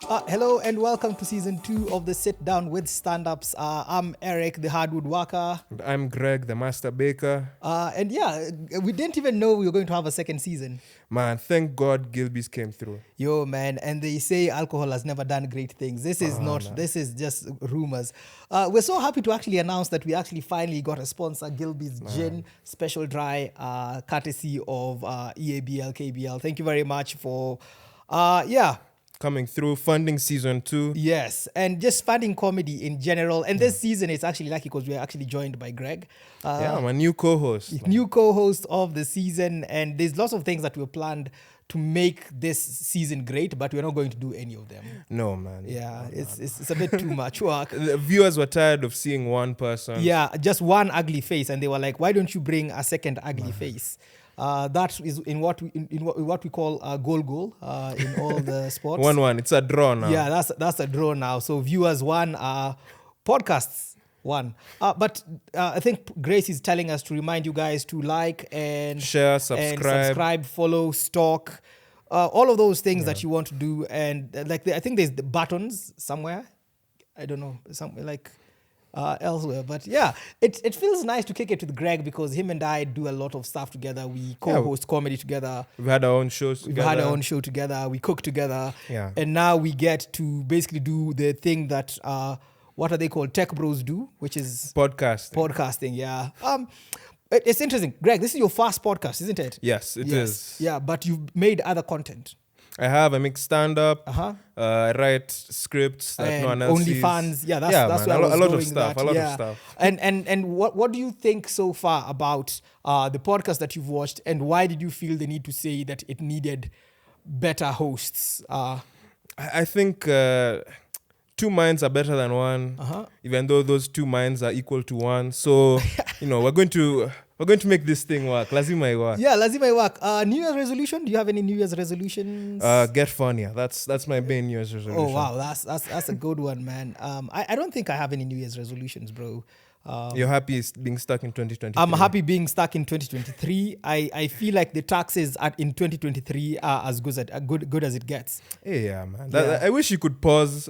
Hello and welcome to season 2 of the Sit Down with Standups. I'm Eric, the hardwood worker. And I'm Greg, the master baker. And yeah, we didn't even know we were going to have a second season. Man, thank God Gilby's came through. Yo, man, and they say alcohol has never done great things. This is this is just rumors. We're so happy to actually announce that we actually finally got a sponsor, Gilby's Gin Special Dry, courtesy of EABL, KBL. Thank you very much for, Coming through, funding season 2. Yes, and just funding comedy in general. And this season, it's actually lucky because we're actually joined by Greg. I'm a new co-host. New co-host of the season. And there's lots of things that were planned to make this season great, but we're not going to do any of them. No, man. Yeah, it's a bit too much work. The viewers were tired of seeing one person. Yeah, just one ugly face. And they were like, why don't you bring a second ugly face? That is in what we call a goal in all the sports. 1-1. It's a draw now. Yeah, that's a draw now. So viewers won, podcasts won. But I think Grace is telling us to remind you guys to like and share, follow, stalk, all of those things that you want to do. And I think there's the buttons somewhere. I don't know, somewhere like. Elsewhere, but yeah, it feels nice to kick it with Greg because him and I do a lot of stuff together. We co-host comedy together. We've had our own shows together. We've had our own show together. We cook together. Yeah. And now we get to basically do the thing that what are they called? Tech bros do, which is podcasting. Yeah. It's interesting, Greg. This is your first podcast, isn't it? Yes, it is. Yeah, but you've made other content. I make stand-up. I write scripts that no one else sees. OnlyFans. Yeah, that's where I was a lot going of stuff. that. A lot of stuff. And what do you think so far about the podcast that you've watched, and why did you feel the need to say that it needed better hosts? I think two minds are better than one, even though those two minds are equal to one. So, we're going to make this thing work. Lazima work. Yeah, lazima work. New Year's resolution? Do you have any New Year's resolutions? Get funnier. That's my main New Year's resolution. Oh wow, that's a good one, man. I don't think I have any New Year's resolutions, bro. You're happy being stuck in 2023? I'm happy being stuck in 2023. I feel like the taxes in 2023 are as good as it gets. Yeah, man. I wish you could pause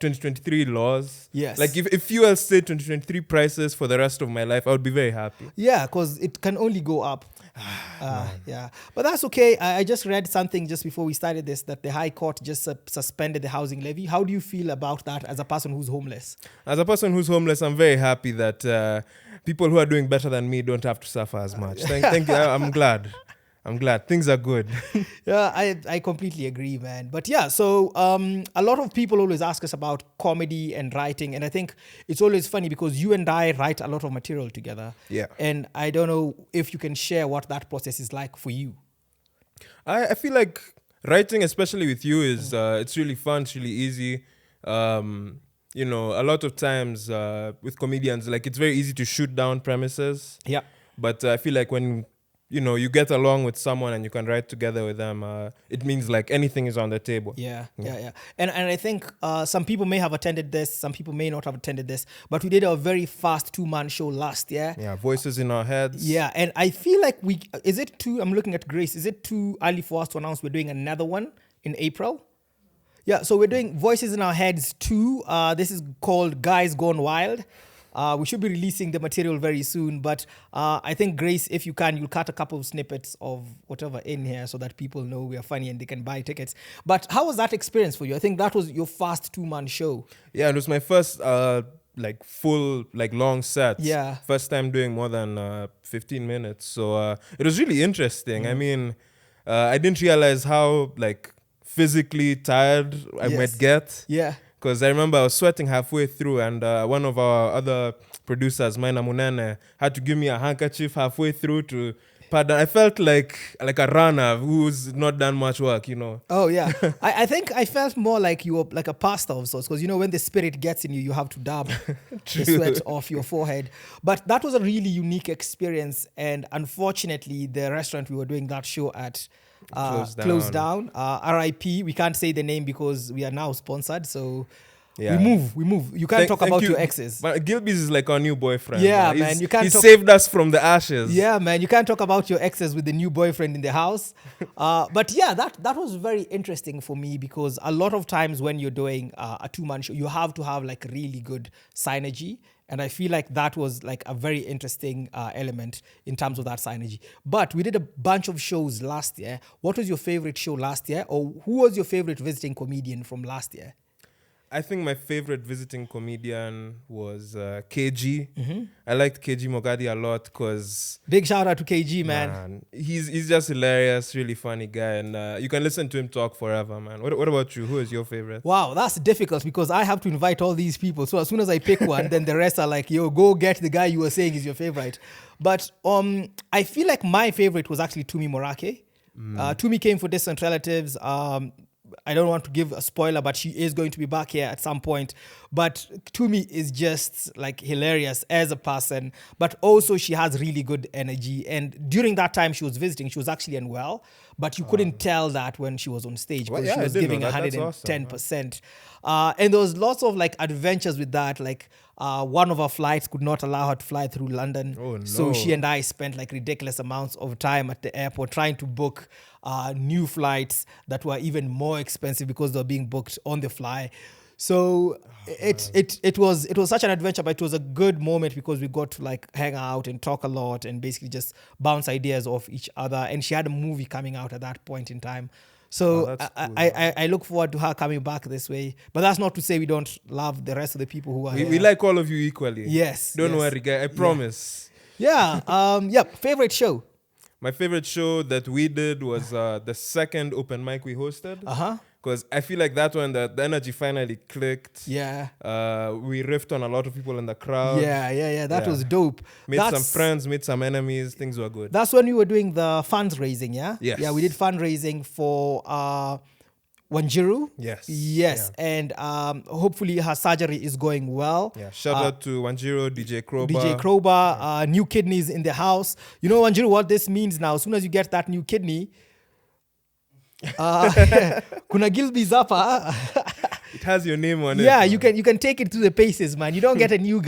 2023 laws. Yes. If fuel stayed 2023 prices for the rest of my life, I would be very happy. Yeah, because it can only go up. Yeah, but that's okay. I just read something just before we started this that the High Court just suspended the housing levy. How do you feel about that as a person who's homeless? As a person who's homeless, I'm very happy that people who are doing better than me don't have to suffer as much. Thank you. I'm glad. Things are good. Yeah, I completely agree, man. But yeah, so a lot of people always ask us about comedy and writing. And I think it's always funny because you and I write a lot of material together. Yeah. And I don't know if you can share what that process is like for you. I feel like writing, especially with you, is it's really fun. It's really easy. A lot of times with comedians, it's very easy to shoot down premises. Yeah. But I feel like when you get along with someone and you can write together with them, it means anything is on the table. Yeah. And I think some people may have attended this, some people may not have attended this, but we did a very fast 2-man show last year. Yeah, voices in our heads. Yeah, and I feel like I'm looking at Grace, is it too early for us to announce we're doing another one in April? Yeah, so we're doing Voices in Our Heads 2. This is called Guys Gone Wild. We should be releasing the material very soon, but I think, Grace, if you can, you'll cut a couple of snippets of whatever in here so that people know we are funny and they can buy tickets. But how was that experience for you? I think that was your first 2-man show. Yeah, it was my first full long set. Yeah. First time doing more than 15 minutes. So it was really interesting. I mean, I didn't realize how physically tired I might get. Yeah. Because I remember I was sweating halfway through, and one of our other producers, Maina Munene, had to give me a handkerchief halfway through to pardon. I felt like a runner who's not done much work, Oh, yeah. I think I felt more like you were like a pastor of sorts, because, when the spirit gets in you, you have to dab the sweat off your forehead. But that was a really unique experience, and unfortunately, the restaurant we were doing that show at closed down. RIP. We can't say the name because we are now sponsored. So Yeah. We move. You can't talk Thank about you. your exes. But Gilby's is like our new boyfriend. Yeah, He's- man, you can't He talk- saved us from the ashes. Yeah, man, you can't talk about your exes with the new boyfriend in the house. But yeah, that was very interesting for me because a lot of times when you're doing a two-man show, you have to have like really good synergy. And I feel like that was like a very interesting element in terms of that synergy. But we did a bunch of shows last year. What was your favorite show last year? Or who was your favorite visiting comedian from last year? I think my favorite visiting comedian was KG. Mm-hmm. I liked KG Mogadi a lot because Big shout out to KG, man. he's just hilarious, really funny guy, and you can listen to him talk forever, man. What about you? Who is your favorite? Wow, that's difficult because I have to invite all these people. So as soon as I pick one, then the rest are like, yo, go get the guy you were saying is your favorite. But I feel like my favorite was actually Tumi Morake. Tumi came for Distant Relatives. I don't want to give a spoiler, but she is going to be back here at some point. But Tumi is just like hilarious as a person, but also she has really good energy. And during that time she was visiting, she was actually unwell, but you couldn't tell that when she was on stage because she was giving 110%. And there was lots of like adventures with that. Like one of her flights could not allow her to fly through London. Oh, no. So she and I spent like ridiculous amounts of time at the airport trying to book new flights that were even more expensive because they were being booked on the fly. So it was such an adventure, but it was a good moment because we got to like hang out and talk a lot and basically just bounce ideas off each other. And she had a movie coming out at that point in time. So I look forward to her coming back this way. But that's not to say we don't love the rest of the people who are here. We like all of you equally. Yes. Don't worry, guy. I promise. Yeah. Favorite show? My favorite show that we did was the second open mic we hosted. Because I feel like that one, the energy finally clicked. Yeah. We riffed on a lot of people in the crowd. Yeah. That was dope. Made some friends, made some enemies. Things were good. That's when we were doing the fundraising, yeah? Yes. Yeah, we did fundraising for Wanjiru. Yes. Yeah. And hopefully her surgery is going well. Yeah. Shout out to Wanjiru, DJ Crowbar. New kidneys in the house. You know, Wanjiru, what this means now, as soon as you get that new kidney, kuna Gilby's hapa. It has your name on it. Yeah, you can take it through the paces, man. You don't get a new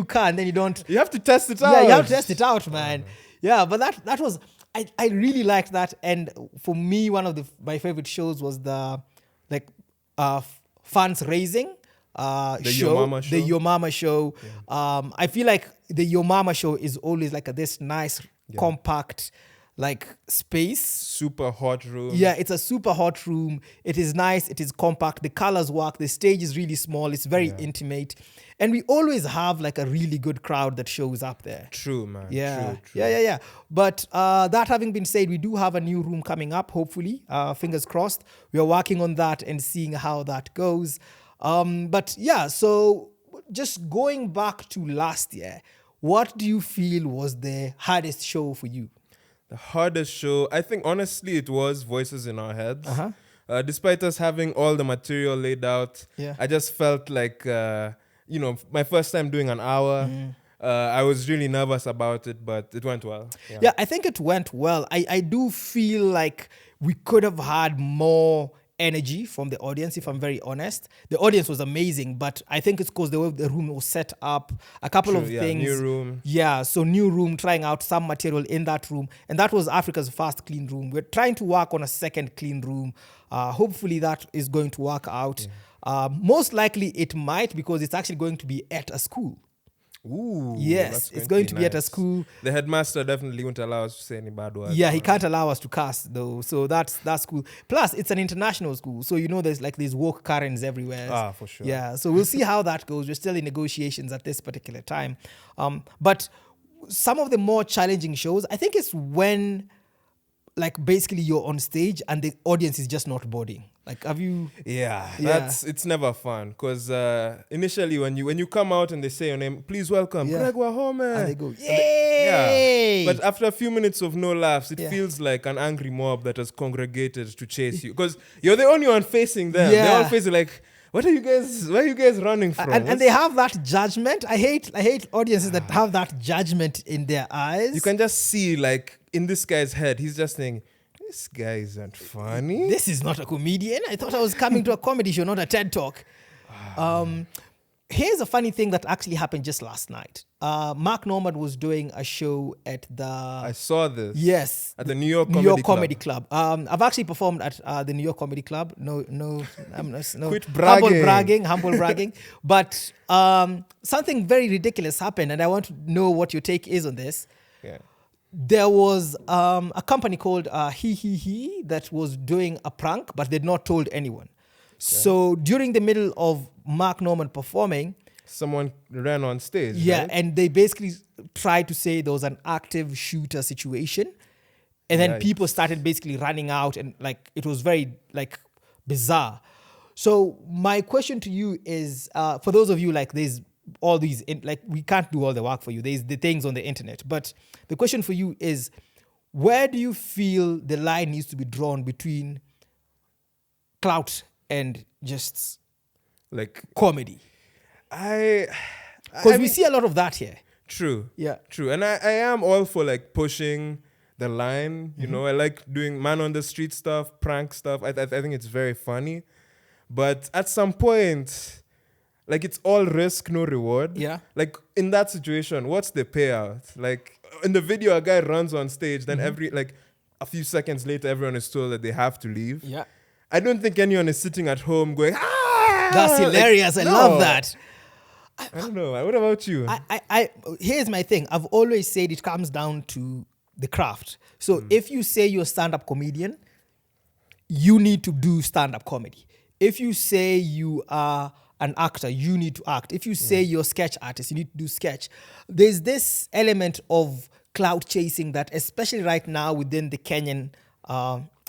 car and then you don't. You have to test it out. Yeah, you have to test it out, man. Yeah, but that was I really liked that. And for me, one of my favorite shows was the funds raising show, the Your Mama show. Yeah. I feel like the Your Mama show is always like this nice, compact, like space. Super hot room. Yeah, it's a super hot room. It is nice. It is compact. The colors work. The stage is really small. It's very intimate. And we always have like a really good crowd that shows up there. True, man. Yeah. True. Yeah. But that having been said, we do have a new room coming up, hopefully. Fingers crossed. We are working on that and seeing how that goes. But yeah, so just going back to last year, what do you feel was the hardest show for you? The hardest show, I think honestly it was Voices in Our Heads. Despite us having all the material laid out, I just felt like, my first time doing an hour, I was really nervous about it, but it went well. Yeah, I think it went well. I do feel like we could have had more energy from the audience, if I'm very honest. The audience was amazing, but I think it's because the way the room was set up, a couple of things. New room. Yeah, so new room, trying out some material in that room. And that was Africa's first clean room. We're trying to work on a second clean room. Hopefully that is going to work out. Most likely it might, because it's actually going to be at a school. Ooh, yes, it's going to be at a school. The headmaster definitely won't allow us to say any bad words. Yeah, he can't allow us to cast though. So that's cool. Plus, it's an international school. So, there's like these woke Karens everywhere. For sure. Yeah, so we'll see how that goes. We're still in negotiations at this particular time. But some of the more challenging shows, I think it's when like basically you're on stage and the audience is just not boarding. Like, have you? Yeah. It's never fun because initially when you come out and they say your name, please welcome Greg Wahome, and they go, yay! But after a few minutes of no laughs, it feels like an angry mob that has congregated to chase you because you're the only one facing them. Yeah. They're all facing like, where are you guys running from? And they have that judgment. I hate audiences that have that judgment in their eyes. You can just see like in this guy's head, he's just saying, this guy isn't funny. This is not a comedian. I thought I was coming to a comedy show, not a TED Talk. Here's a funny thing that actually happened just last night. Mark Norman was doing a show at the... I saw this. Yes. At the New York Comedy Club. I've actually performed at the New York Comedy Club. No, Quit bragging. Humble bragging. But something very ridiculous happened, and I want to know what your take is on this. Yeah. There was a company called He that was doing a prank, but they'd not told anyone. So during the middle of Mark Norman performing, someone ran on stage. Yeah, right? and they basically tried to say there was an active shooter situation. And then people started basically running out, and like it was very like bizarre. So my question to you is, for those of you like there's all these, like we can't do all the work for you. There's the things on the internet. But the question for you is, where do you feel the line needs to be drawn between clout and just like comedy? Because we see a lot of that here. True. Yeah. True. And I am all for like pushing the line. You know, I like doing man on the street stuff, prank stuff. I think it's very funny. But at some point, like it's all risk, no reward. Yeah. Like in that situation, what's the payout? Like in the video, a guy runs on stage, then a few seconds later, everyone is told that they have to leave. Yeah. I don't think anyone is sitting at home going, ah! That's hilarious. I love that. I don't know. What about you? Here's my thing. I've always said it comes down to the craft. So if you say you're a stand-up comedian, you need to do stand-up comedy. If you say you are an actor, you need to act. If you say you're a sketch artist, you need to do sketch. There's this element of clout chasing that, especially right now within the Kenyan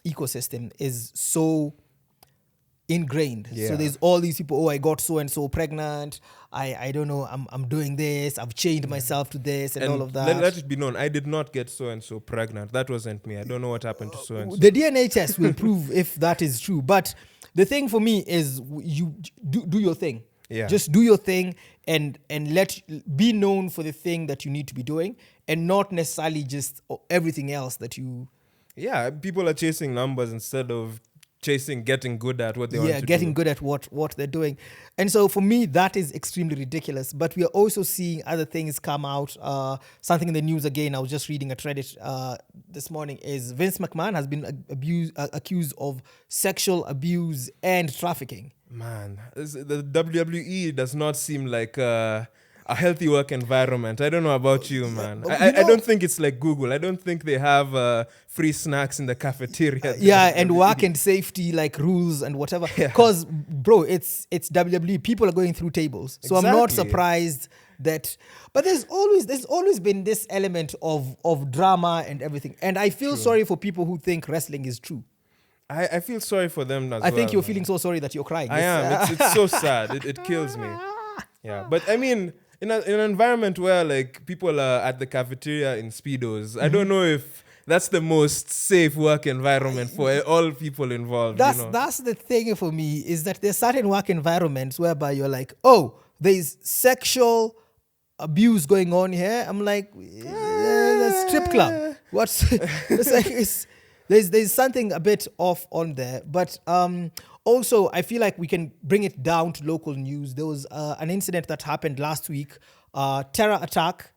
ecosystem, is so ingrained. Yeah. So there's all these people, I got so and so pregnant, I don't know, I'm doing this, I've chained myself to this and all of that. Let it be known, I did not get so and so pregnant. That wasn't me. I don't know what happened to so and so. The DNA test will prove if that is true. But the thing for me is you do your thing. Yeah. Just do your thing and be known for the thing that you need to be doing, and not necessarily just everything else that you... Yeah, people are chasing numbers instead of chasing getting good at what they want to do. Yeah, getting good at what they're doing. And so for me, that is extremely ridiculous. But we are also seeing other things come out. Something in the news again, I was just reading a thread this morning, is Vince McMahon has been accused of sexual abuse and trafficking. Man, the WWE does not seem like a healthy work environment. I don't know about you, man. I don't think it's like Google. I don't think they have free snacks in the cafeteria. Yeah, and work and safety like rules and whatever. Because, bro, it's WWE. People are going through tables. So I'm not surprised that... But there's always been this element of drama and everything. And I feel sorry for people who think wrestling is true. I feel sorry for them as well. I think you're feeling so sorry that you're crying. I am. It's so sad. It kills me. Yeah, but I mean... In an environment where like people are at the cafeteria in Speedos, I don't know if that's the most safe work environment for all people involved. That's the thing for me, is that there's certain work environments whereby you're like, oh, there's sexual abuse going on here. I'm like, the strip club. What's it's like there's something a bit off on there, but also, I feel like we can bring it down to local news. There was an incident that happened last week, terror attack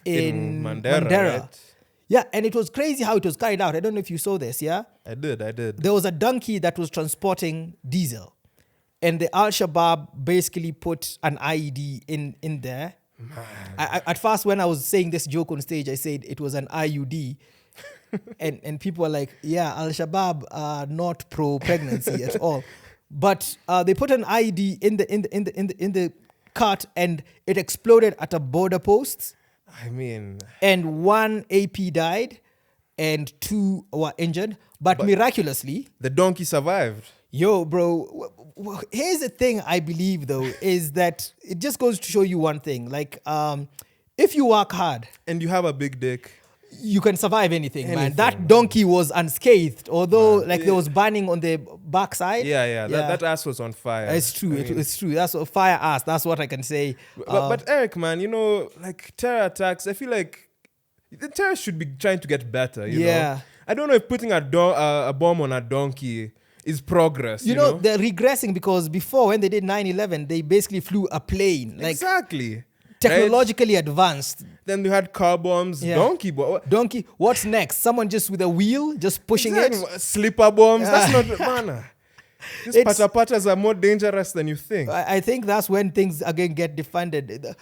in Mandera. Right? Yeah, and it was crazy how it was carried out. I don't know if you saw this, yeah? I did. There was a donkey that was transporting diesel, and the Al-Shabaab basically put an IED in there. At first, when I was saying this joke on stage, I said it was an IUD. and people are like, yeah, Al-Shabaab are not pro-pregnancy at all. But they put an IED in the cart, and it exploded at a border post. I mean... And 1 AP died, and 2 were injured. But miraculously... The donkey survived. Yo, bro, here's the thing I believe, though, is that it just goes to show you one thing. Like, if you work hard... And you have a big dick... You can survive anything, man. That donkey was unscathed, although there was burning on the backside. Yeah. That ass was on fire. It's true. It's true. That's a fire ass. That's what I can say. But Eric, man, like terror attacks, I feel like the terrorists should be trying to get better. You know? I don't know if putting a bomb on a donkey is progress. You know, they're regressing because before when they did 9/11, they basically flew a plane. Like exactly. technologically advanced. Then you had car bombs, donkey bomb. Donkey. What's next? Someone just with a wheel, just pushing it. Slipper bombs. That's not manner. These pata-patas are more dangerous than you think. I think that's when things again get defunded.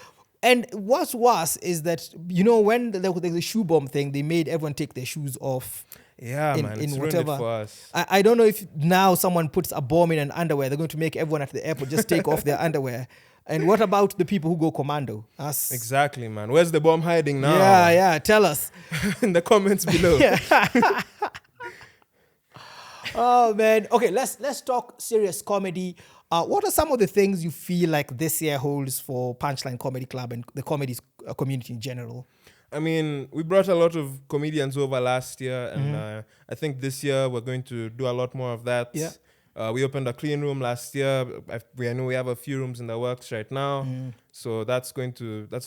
And what's worse is that, you know, when the shoe bomb thing, they made everyone take their shoes off. Yeah, man, it's ruined it for us. I don't know if now someone puts a bomb in an underwear, they're going to make everyone at the airport just take off their underwear. And what about the people who go commando? Us. Exactly, man. Where's the bomb hiding now? Yeah, tell us. In the comments below. Oh, man. Okay, let's talk serious comedy. What are some of the things you feel like this year holds for Punchline Comedy Club and the comedy community in general? I mean, we brought a lot of comedians over last year, and I think this year we're going to do a lot more of that. Yeah. We opened a clean room last year. I know we have a few rooms in the works right now, so that's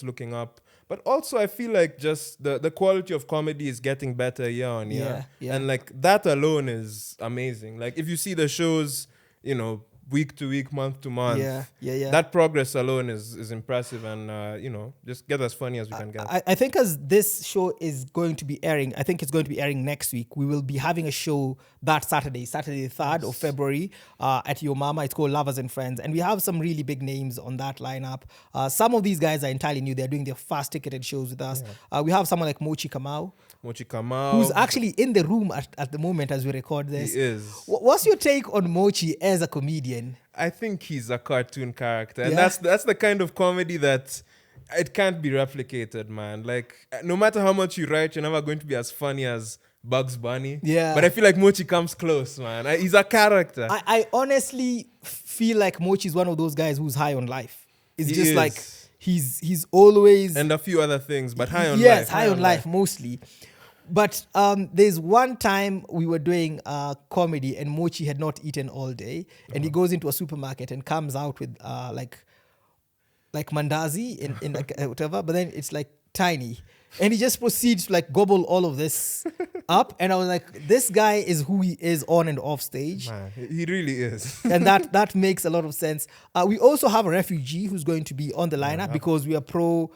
looking up. But also, I feel like just the quality of comedy is getting better year on year, and like that alone is amazing. Like if you see the shows, you know, week to week, month to month. That progress alone is impressive, and you know, just get as funny as we can get. I think as this show is going to be airing, I think it's going to be airing next week. We will be having a show that Saturday the 3rd of February at Your Mama. It's called Lovers and Friends, and we have some really big names on that lineup. Some of these guys are entirely new. They're doing their fast ticketed shows with us. We have someone like Mochi Kamau, who's actually in the room at the moment as we record this. He is. What's your take on Mochi as a comedian? I think he's a cartoon character, and that's the kind of comedy that it can't be replicated, man. Like no matter how much you write, you're never going to be as funny as Bugs Bunny. Yeah. But I feel like Mochi comes close, man. He's a character. I honestly feel like Mochi is one of those guys who's high on life. It's He just is. like he's always, and a few other things, but high on life. Yes, high on life mostly. But there's one time we were doing comedy and Mochi had not eaten all day, and he goes into a supermarket and comes out with like mandazi in like whatever, but then it's like tiny, and he just proceeds to like gobble all of this up, and I was like, this guy is who he is on and off stage. Man, he really is. And that makes a lot of sense. We also have a refugee who's going to be on the lineup because we are pro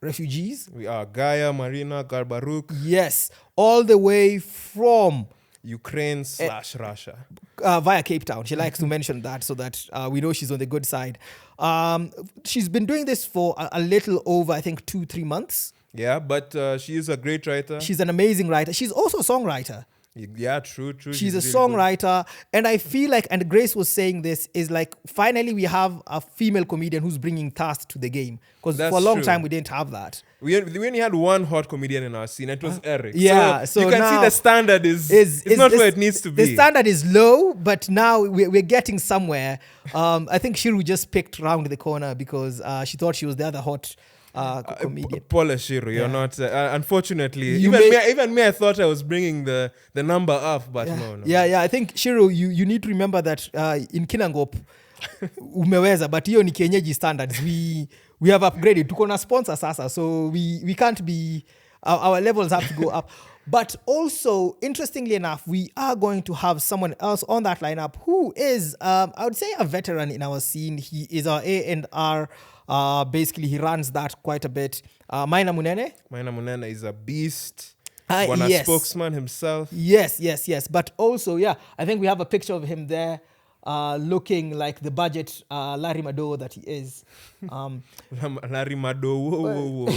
refugees. We are Gaia, Marina, Garbaruk. Yes, all the way from Ukraine / Russia. Via Cape Town. She likes to mention that so that we know she's on the good side. She's been doing this for a little over, I think, 2-3 months. Yeah, but she is a great writer. She's an amazing writer. She's also a songwriter. Yeah, true. She's a really songwriter. And I feel like, and Grace was saying this, is like finally we have a female comedian who's bringing thirst to the game. Because for a long time we didn't have that. We only had one hot comedian in our scene. It was Eric. Yeah, so you can see the standard is not where it needs to be. The standard is low, but now we're getting somewhere. I think Shiru just picked round the corner because she thought she was the other hot comedian. Paula Shiru, you're not. Unfortunately, even me, I thought I was bringing the number up, but no. Yeah. I think Shiru, you need to remember that in Kinangop, umeweza, but hiyo ni kienyeji standards. We have upgraded. Tuko na sponsor sasa, so we can't be. Our levels have to go up. But also, interestingly enough, we are going to have someone else on that lineup who is, I would say, a veteran in our scene. He is our A&R. Basically, he runs that quite a bit. Maina Munene is a beast. Yes. Spokesman himself. Yes. But also, I think we have a picture of him there looking like the budget Larry Mado that he is. Larry Mado, whoa.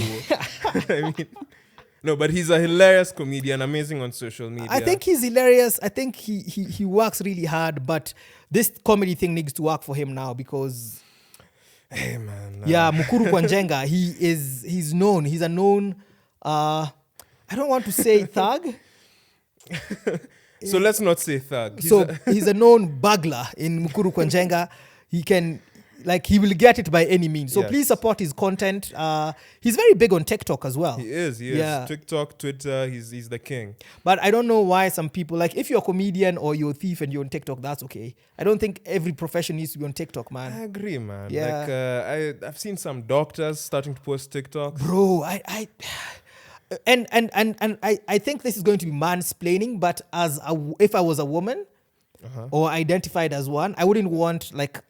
I mean, no, but he's a hilarious comedian, amazing on social media. I think he's hilarious. I think he works really hard, but this comedy thing needs to work for him now because... Hey man. Yeah, Mukuru Kwanjenga, he's known. He's a known, I don't want to say thug. So let's not say thug. He's a known burglar in Mukuru Kwanjenga. He will get it by any means. So please support his content. He's very big on TikTok as well. He is. Yeah. TikTok, Twitter, he's the king. But I don't know why some people, like if you're a comedian or you're a thief and you're on TikTok, that's okay. I don't think every profession needs to be on TikTok, man. I agree, man. Yeah. Like I've seen some doctors starting to post TikToks. Bro, I think this is going to be mansplaining, but if I was a woman, or identified as one. I wouldn't want like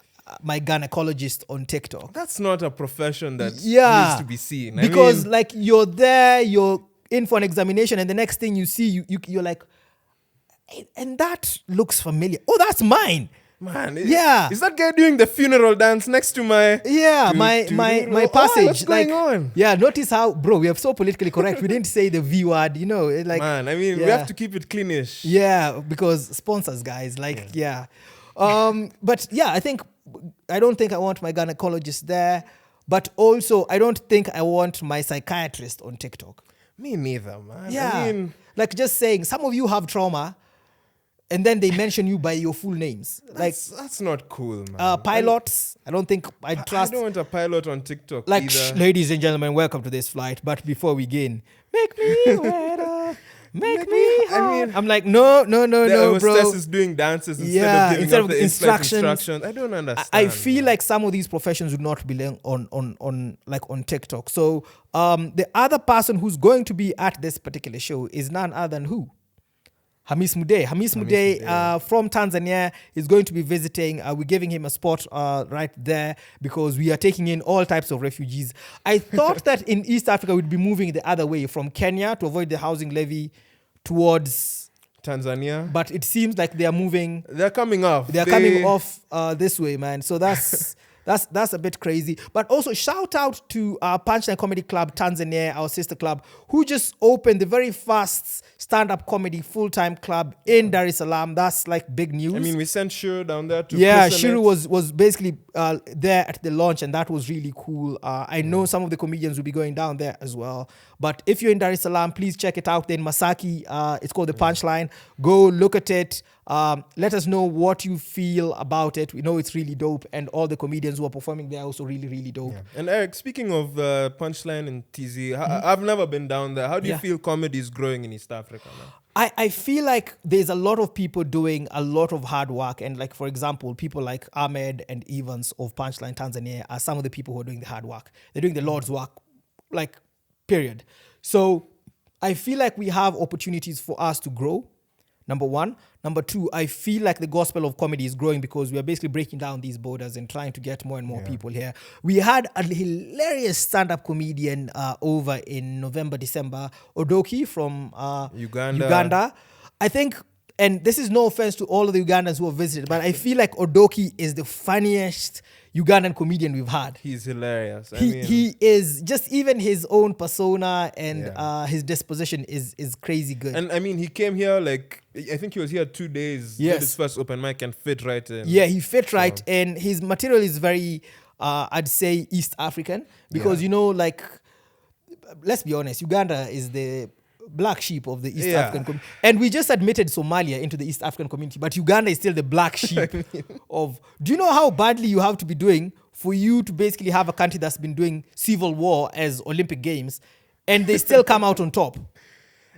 my gynecologist on TikTok. That's not a profession that Yeah. needs to be seen. Because like you're there, you're in for an examination, and the next thing you see, you're like, and that looks familiar. Oh, that's mine. Man, Yeah. is that guy doing the funeral dance next to my? My passage. What's going on? Yeah, notice how, bro, we are so politically correct. We didn't say the V word, you know. Like, Man, I mean, we yeah. have to keep it cleanish. Yeah, because sponsors, guys. Like, yeah. But yeah, I don't think I want my gynecologist there. But also, I don't think I want my psychiatrist on TikTok. Me neither, man. Yeah. I mean, like just saying, some of you have trauma, and then they mention you by your full names. Like that's not cool, man. pilots, I don't think I trust. I don't want a pilot on TikTok Like, either. ladies and gentlemen, welcome to this flight. But before we begin, make me wetter, make me hot. I mean, I'm like, no, the bro. hostess is doing dances instead of giving instructions. instructions. I don't understand. I feel like some of these professions would not belong on TikTok. So the other person who's going to be at this particular show is none other than who? Hamis Mude. Hamis Mude from Tanzania is going to be visiting. We're giving him a spot right there because we are taking in all types of refugees. I thought that in East Africa we'd be moving the other way from Kenya to avoid the housing levy towards Tanzania. But it seems like they are moving. They're coming off. They're coming off this way, man. So that's a bit crazy. But also shout out to Punchline Comedy Club Tanzania, our sister club, who just opened the very first stand-up comedy full-time club in Dar es Salaam. That's like big news. I mean, we sent Shuru down there to Shuru was basically there at the launch, and that was really cool. I know some of the comedians will be going down there as well. But if you're in Dar es Salaam, please check it out. Then Masaki, it's called the Punchline. Go look at it. Let us know what you feel about it. We know it's really dope, and all the comedians who are performing there are also really, really dope. Yeah. And Eric, speaking of Punchline and TZ, I've never been down there. How do you feel comedy is growing in East Africa now? I feel like there's a lot of people doing a lot of hard work, and like, for example, people like Ahmed and Evans of Punchline Tanzania are some of the people who are doing the hard work. They're doing the Lord's work, like, period. So I feel like we have opportunities for us to grow. Number one. Number two, I feel like the gospel of comedy is growing because we are basically breaking down these borders and trying to get more and more people here. We had a hilarious stand-up comedian over in November, December, Odoki from Uganda. I think, and this is no offense to all of the Ugandans who have visited, but I feel like Odoki is the funniest Ugandan comedian we've had. He's hilarious. He is just, even his own persona and his disposition is crazy good. And I mean, he came here like, I think he was here 2 days. Did his first open mic and fit right in. Yeah, he fit right in. His material is very, I'd say, East African because, you know, like, let's be honest, Uganda is the black sheep of the East African community. And we just admitted Somalia into the East African community, but Uganda is still the black sheep of... Do you know how badly you have to be doing for you to basically have a country that's been doing civil war as Olympic Games and they still come out on top?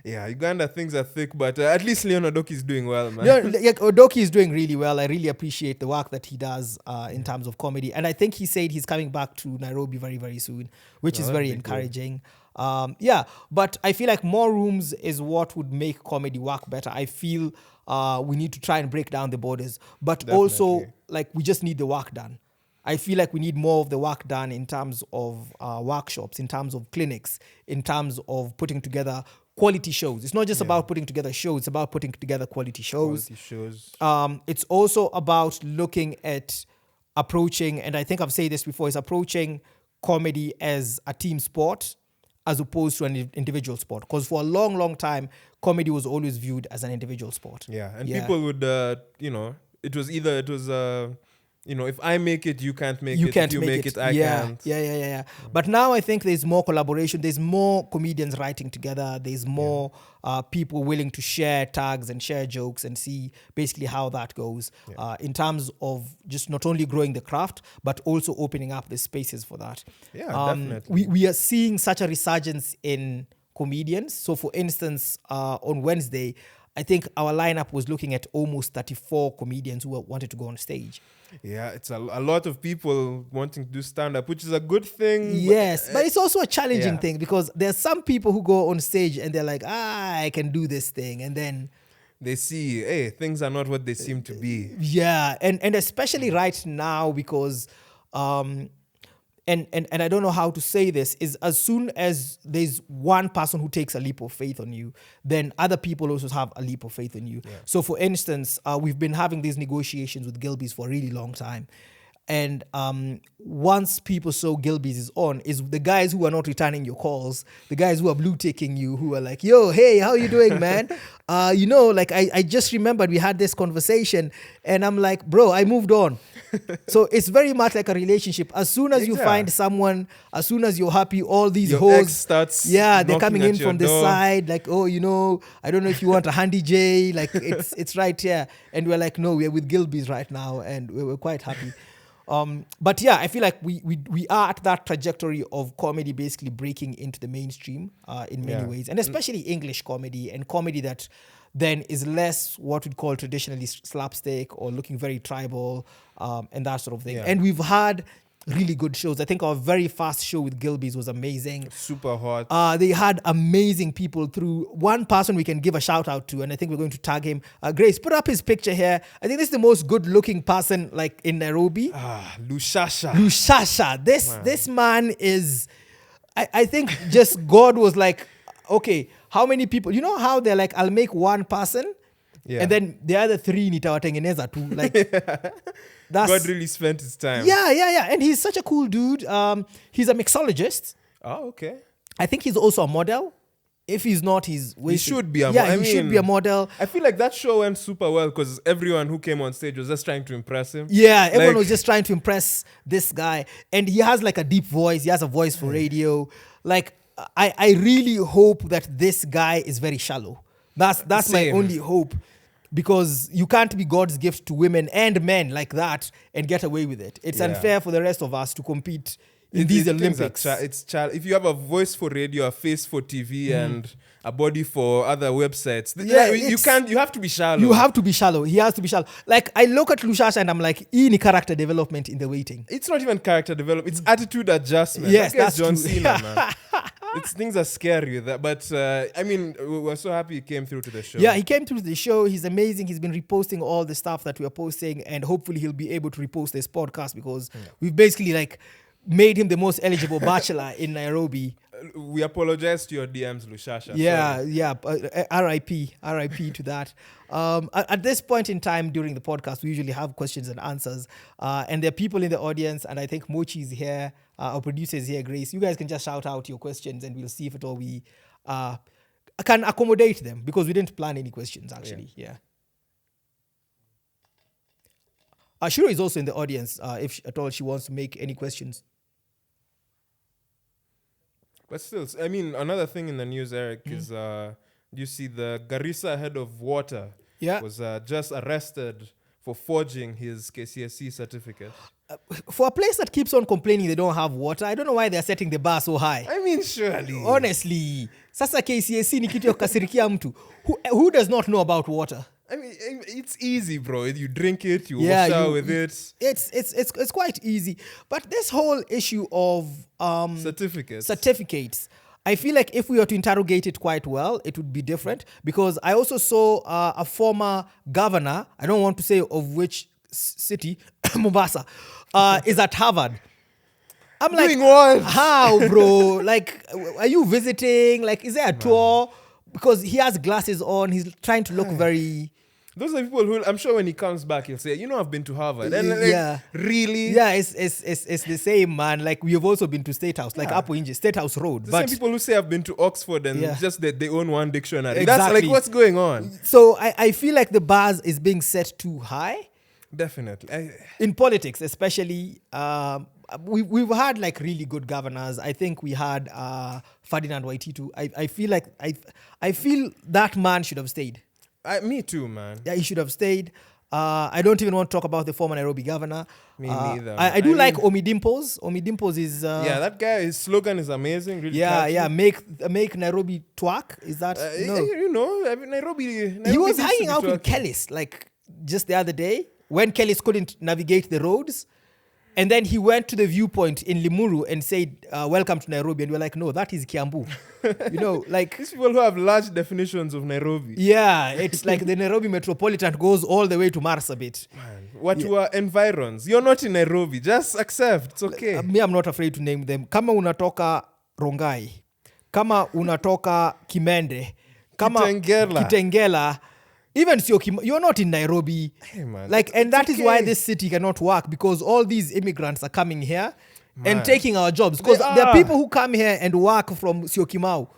Yeah, Uganda things are thick, but at least Leon Odoki is doing well, man. Yeah, Odoki is doing really well. I really appreciate the work that he does in terms of comedy. And I think he said he's coming back to Nairobi very, very soon, which is very encouraging. But I feel like more rooms is what would make comedy work better. I feel we need to try and break down the borders, but also like we just need the work done. I feel like we need more of the work done in terms of workshops, in terms of clinics, in terms of putting together quality shows. It's not just about putting together shows, it's about putting together quality shows. It's also about looking at approaching, and I think I've said this before, is approaching comedy as a team sport as opposed to an individual sport. Because for a long, long time, comedy was always viewed as an individual sport. Yeah, and people would, it was if I make it, you can't make it. If you make it, I can't. Yeah. But now I think there's more collaboration. There's more comedians writing together. There's more people willing to share tags and share jokes and see basically how that goes in terms of just not only growing the craft, but also opening up the spaces for that. Yeah, definitely. We are seeing such a resurgence in comedians. So for instance, on Wednesday, I think our lineup was looking at almost 34 comedians who wanted to go on stage. Yeah, it's a lot of people wanting to do stand-up, which is a good thing. Yes, but it's also a challenging thing because there are some people who go on stage and they're like, I can do this thing. And then they see, hey, things are not what they seem to be. Yeah, and especially right now because and I don't know how to say this, is as soon as there's one person who takes a leap of faith on you, then other people also have a leap of faith on you. Yeah. So for instance, we've been having these negotiations with Gilbey's for a really long time. And once people saw Gilbey's is on, is the guys who are not returning your calls, the guys who are blue ticking you, who are like, yo, hey, how you doing, man? Like I just remembered we had this conversation, and I'm like, bro, I moved on. So it's very much like a relationship. As soon as you find someone, as soon as you're happy, all these Your hoes, ex starts they're coming in from the door. side, like, oh, I don't know if you want a handy J, like it's right here. And we're like, no, we're with Gilbey's right now, and we're quite happy. But yeah, I feel like we are at that trajectory of comedy basically breaking into the mainstream in many ways, and especially English comedy and comedy that then is less what we'd call traditionally slapstick or looking very tribal and that sort of thing. Yeah. And we've had really good shows. I think our very first show with Gilbey's was amazing. Super hot. They had amazing people through. One person we can give a shout out to, and I think we're going to tag him. Grace, put up his picture here. I think this is the most good looking person like in Nairobi. Lushasha. Lushasha. This man is, I think just God was like, okay, how many people? You know how they're like, I'll make one person, and then the other three nitawatengeneza too. Like, God really spent his time. Yeah. And he's such a cool dude. He's a mixologist. Oh, okay. I think he's also a model. If he's not, he's wasting. He should be a model. Yeah, he should be a model. I feel like that show went super well because everyone who came on stage was just trying to impress him. Yeah, everyone was just trying to impress this guy. And he has like a deep voice. He has a voice for radio. Like, I really hope that this guy is very shallow. That's my only hope. Because you can't be God's gift to women and men like that and get away with it. It's unfair for the rest of us to compete in these Olympics. If you have a voice for radio, a face for TV, and a body for other websites, you have to be shallow. You have to be shallow. He has to be shallow. Like, I look at Lushasha and I'm like, ini character development in the waiting. It's not even character development. It's attitude adjustment. Yes, that's John true. Cena, man. Things are scary with that. But, I mean, we're so happy he came through to the show. Yeah, he came through the show. He's amazing. He's been reposting all the stuff that we are posting. And hopefully he'll be able to repost this podcast because we've basically, like, made him the most eligible bachelor in Nairobi. We apologize to your DMs, Lushasha. Yeah. RIP to that. At this point in time during the podcast, we usually have questions and answers. And there are people in the audience, and I think Mochi is here, our producer is here, Grace. You guys can just shout out your questions, and we'll see if at all we can accommodate them, because we didn't plan any questions, actually. Yeah. Shiro is also in the audience, if at all she wants to make any questions. But still, I mean, another thing in the news, Eric, is you see the Garissa head of water was just arrested for forging his KCSE certificate. For a place that keeps on complaining they don't have water, I don't know why they're setting the bar so high. I mean, surely. Honestly. Sasa KCSE ni kitu ya kukasirikia mtu. Who does not know about water? I mean, it's easy, bro. You drink it, you wash out with it. It's quite easy. But this whole issue of certificates, I feel like if we were to interrogate it quite well, it would be different. Because I also saw a former governor, I don't want to say of which city, Mombasa, is at Harvard. I'm like, doing what? How, bro? Like, are you visiting? Like, is there a tour? Because he has glasses on. He's trying to look very... Those are people who, I'm sure when he comes back, he'll say, I've been to Harvard. And like, really? Yeah, it's the same, man. Like, we have also been to State House, like Apo Inje, State House Road. The same people who say I've been to Oxford and just that they own one dictionary. Exactly. That's like, what's going on? So I feel like the bars is being set too high. Definitely. In politics, especially, we've had like really good governors. I think we had Ferdinand Waititu. I feel like I feel that man should have stayed. Me too, man. Yeah, he should have stayed. I don't even want to talk about the former Nairobi governor. Me neither. I do like Omi Dimples. Omi Dimples is... that guy, his slogan is amazing. Really catchy. Make Nairobi twerk. Is that... no. Nairobi he was hanging out with Kellis, like, just the other day, when Kellis couldn't navigate the roads. And then he went to the viewpoint in Limuru and said, welcome to Nairobi. And we're like, no, that is Kiambu. You know, like... These people who have large definitions of Nairobi. Yeah, it's like the Nairobi Metropolitan goes all the way to Marsabit. Man, what were environs? You're not in Nairobi. Just accept. It's okay. Me, I'm not afraid to name them. Kama unatoka Rongai. Kama unatoka Kimende. Kama Kitengela. Even Syokimau, you're not in Nairobi. Hey, man, like, and that okay. is why this city cannot work, because all these immigrants are coming here and taking our jobs. Because there are people who come here and work from Syokimau.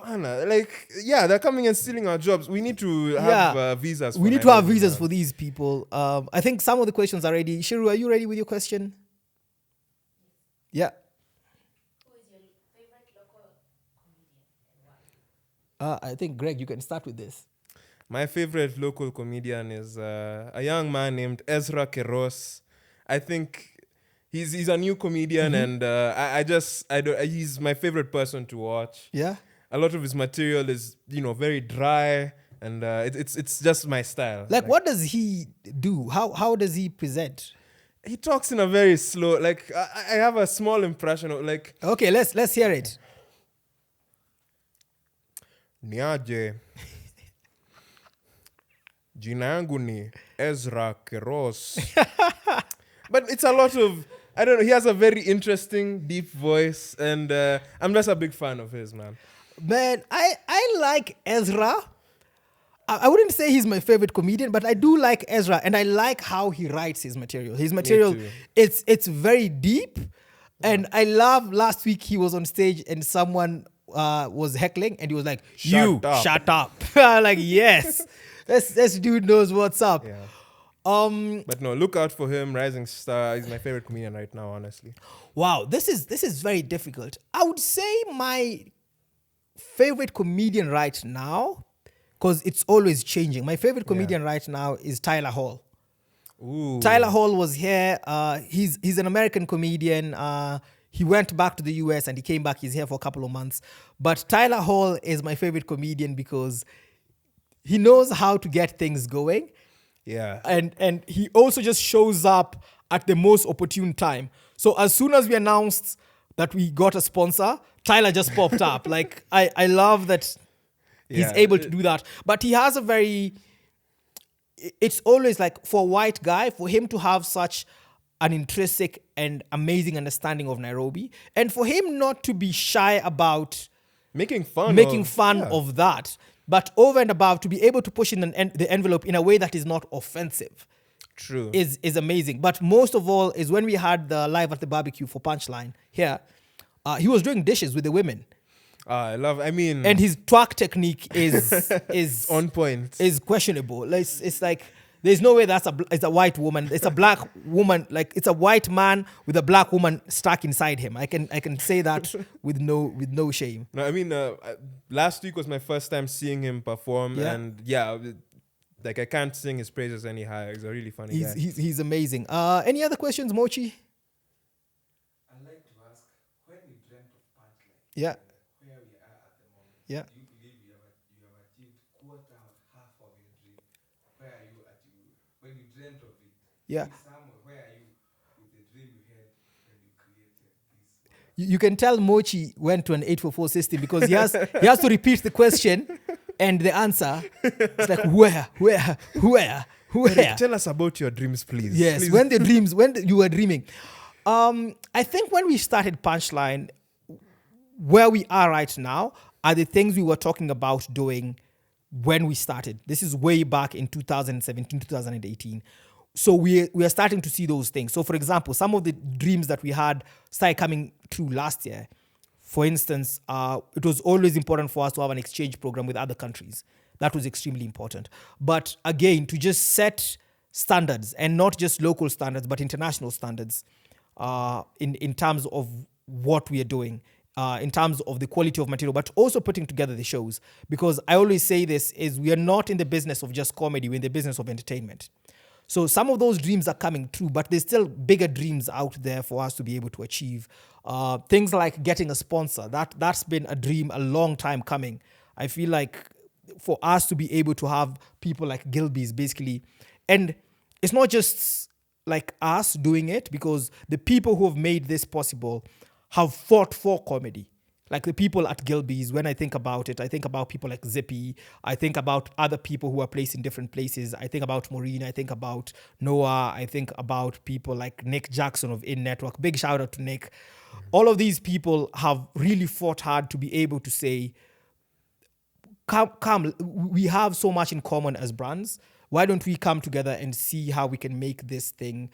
Like, yeah, they're coming and stealing our jobs. We need to have visas. We need to have visas for these people. I think some of the questions are ready. Shiru, are you ready with your question? Yeah. Who is your favorite local comedian and why? I think, Greg, you can start with this. My favorite local comedian is a young man named Ezra Keros. I think he's a new comedian, and he's my favorite person to watch. Yeah. A lot of his material is, very dry, and it's just my style. Like, what does he do? How does he present? He talks in a very slow, like, I have a small impression of, like... Okay, let's hear it. Niaje. Jina yangu ni Ezra Keros. But it's a lot of... I don't know. He has a very interesting, deep voice, and I'm just a big fan of his, man. Man, I like Ezra. I wouldn't say he's my favorite comedian, but I do like Ezra, and I like how he writes his material. His material, it's very deep, and I love last week he was on stage and someone was heckling, and he was like, shut up. Like, yes, this dude knows what's up. Yeah. But no, look out for him, rising star. He's my favorite comedian right now, honestly. Wow, this is very difficult. I would say my favorite comedian right now, because it's always changing. My favorite comedian right now is Tyler Hall. Ooh. Tyler Hall was here. He's an American comedian. He went back to the US and he came back. He's here for a couple of months. But Tyler Hall is my favorite comedian because he knows how to get things going. Yeah. And he also just shows up at the most opportune time. So as soon as we announced that we got a sponsor, Tyler just popped up. Like, I love that he's able to do that. But he has a very... It's always like, for a white guy, for him to have such an intrinsic and amazing understanding of Nairobi, and for him not to be shy about making fun of that, but over and above, to be able to push in the envelope in a way that is not offensive. True. Is amazing. But most of all is when we had the live at the barbecue for Punchline here, he was doing dishes with the women. And his twerk technique is on point. Is questionable. It's like, there's no way it's a white woman. It's a black woman. Like, it's a white man with a black woman stuck inside him. I can say that with no shame. No, I mean, last week was my first time seeing him perform, and like, I can't sing his praises any higher. He's a really funny guy. He's amazing. Any other questions, Mochi? I'd like to ask, when you dreamt of Punchline, Yeah. where we are at the moment, Yeah. do you believe you have achieved quarter or half of your dream? Where are you when you dreamt of it? Yeah. Somewhere, where are you with the dream you had when you created this? You can tell Mochi went to an 844 system because he has to repeat the question and the answer. It's like, where? Eric, tell us about your dreams, please. Yes, please. when you were dreaming. I think when we started Punchline, where we are right now are the things we were talking about doing when we started. This is way back in 2017, 2018. So we are starting to see those things. So, for example, some of the dreams that we had started coming true last year. For instance, it was always important for us to have an exchange program with other countries. That was extremely important. But again, to just set standards, and not just local standards, but international standards in terms of what we are doing, in terms of the quality of material, but also putting together the shows. Because I always say this, is we are not in the business of just comedy, we're in the business of entertainment. So some of those dreams are coming true, but there's still bigger dreams out there for us to be able to achieve. Things like getting a sponsor, that's been a dream a long time coming. I feel like for us to be able to have people like Gilby's basically, and it's not just like us doing it, because the people who have made this possible have fought for comedy. Like the people at Gilby's, when I think about it, I think about people like Zippy. I think about other people who are placed in different places. I think about Maureen. I think about Noah. I think about people like Nick Jackson of In Network. Big shout out to Nick. All of these people have really fought hard to be able to say, come, we have so much in common as brands. Why don't we come together and see how we can make this thing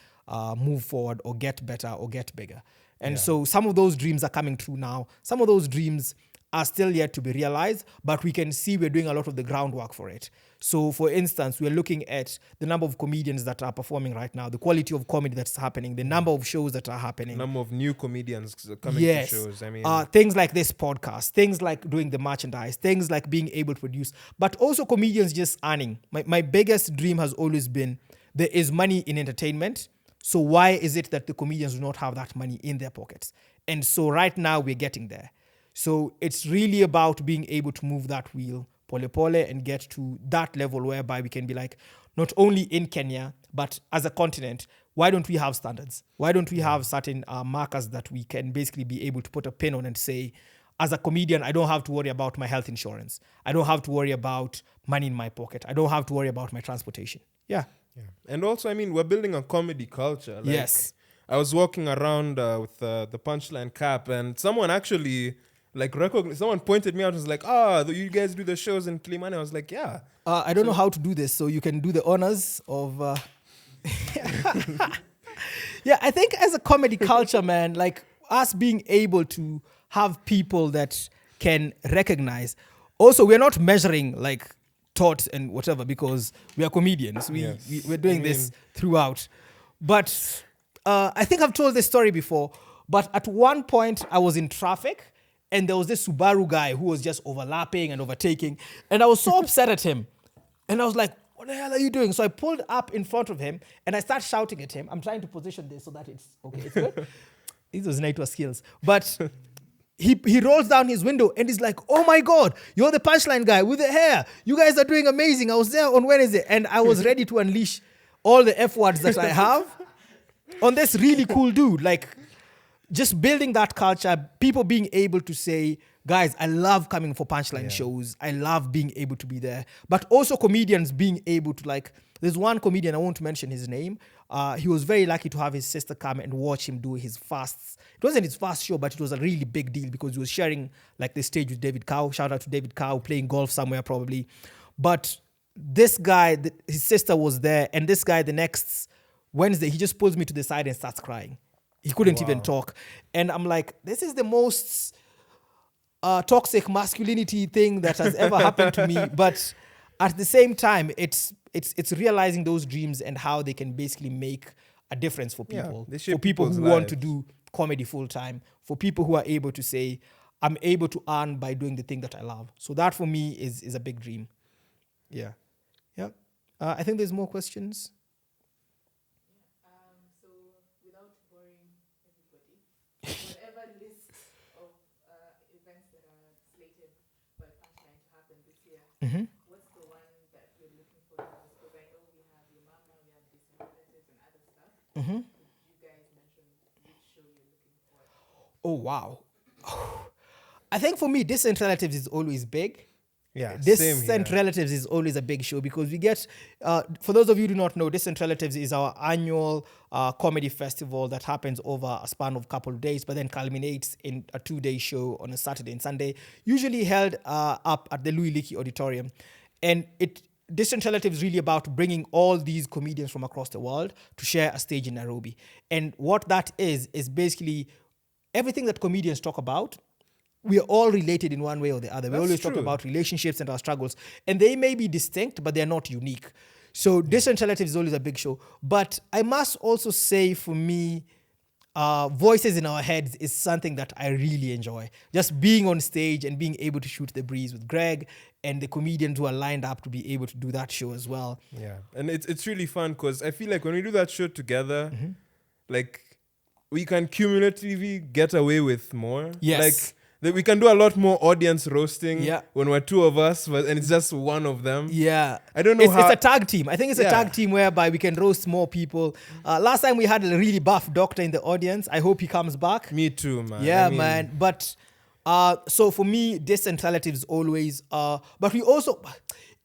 move forward or get better or get bigger? And so some of those dreams are coming true now. Some of those dreams are still yet to be realized, but we can see we're doing a lot of the groundwork for it. So for instance, we're looking at the number of comedians that are performing right now, the quality of comedy that's happening, the number of shows that are happening. Number of new comedians coming to shows. I mean, things like this podcast, things like doing the merchandise, things like being able to produce, but also comedians just earning. My biggest dream has always been there is money in entertainment. So why is it that the comedians do not have that money in their pockets? And so right now we're getting there. So it's really about being able to move that wheel, pole, and get to that level whereby we can be like, not only in Kenya, but as a continent, why don't we have standards? Why don't we have certain markers that we can basically be able to put a pin on and say, as a comedian, I don't have to worry about my health insurance. I don't have to worry about money in my pocket. I don't have to worry about my transportation. Yeah. And also, I mean, we're building a comedy culture. Like, Yes. I was walking around with the Punchline cap, and someone actually someone pointed me out and was like, you guys do the shows in Kilimani? I was like, yeah. I don't know how to do this, so you can do the honors of... Yeah, I think as a comedy culture, man, like us being able to have people that can recognize. Also, we're not measuring like thought and whatever because we are comedians. We're doing this throughout. But I think I've told this story before, but at one point I was in traffic and there was this Subaru guy who was just overlapping and overtaking. And I was so upset at him. And I was like, what the hell are you doing? So I pulled up in front of him and I started shouting at him. I'm trying to position this so that it's okay. It's good. These was network skills. But he rolls down his window and he's like, oh my God, you're the Punchline guy with the hair. You guys are doing amazing. I was there on Wednesday and I was ready to unleash all the F words that I have on this really cool dude. Like, just building that culture, people being able to say, guys, I love coming for Punchline shows. I love being able to be there. But also comedians being able to, like, there's one comedian, I won't mention his name. He was very lucky to have his sister come and watch him do his fasts. It wasn't his fast show, but it was a really big deal because he was sharing like the stage with David Cow. Shout out to David Cow, playing golf somewhere probably. But this guy, his sister was there, and this guy the next Wednesday, he just pulls me to the side and starts crying. He couldn't even talk. And I'm like, this is the most toxic masculinity thing that has ever happened to me. But at the same time, it's realizing those dreams and how they can basically make a difference for people. For people who want to do comedy full time. For people who are able to say, I'm able to earn by doing the thing that I love. So that for me is a big dream. Yeah. Yeah. I think there's more questions. So without boring everybody, whatever list of events that are slated by Punchline to happen this year, what's the one that you're looking for the most? Because I know we have your mama, we have distant relatives and other stuff. Could you guys mention which show you're looking for? Oh, wow. I think for me, Distant Relatives is always big. Yeah, Distant Relatives is always a big show because we get, for those of you who do not know, Distant Relatives is our annual comedy festival that happens over a span of a couple of days, but then culminates in a 2-day show on a Saturday and Sunday, usually held up at the Louis Leakey Auditorium. And Distant Relatives is really about bringing all these comedians from across the world to share a stage in Nairobi. And what that is basically everything that comedians talk about. We are all related in one way or the other. We always talk about relationships and our struggles. And they may be distinct, but they're not unique. So Distant Relatives is always a big show. But I must also say for me, Voices in Our Heads is something that I really enjoy. Just being on stage and being able to shoot the breeze with Greg and the comedians who are lined up to be able to do that show as well. Yeah. And it's really fun because I feel like when we do that show together, like we can cumulatively get away with more. Yes. Like that we can do a lot more audience roasting Yeah. when we're two of us, and it's just one of them. Yeah. I don't know it's, how. it's a tag team. I think it's a Yeah. tag team whereby we can roast more people. Last time we had a really buff doctor in the audience. I hope he comes back. Me too, man. Yeah, I mean, man. But so for me, distant relatives always. But we also,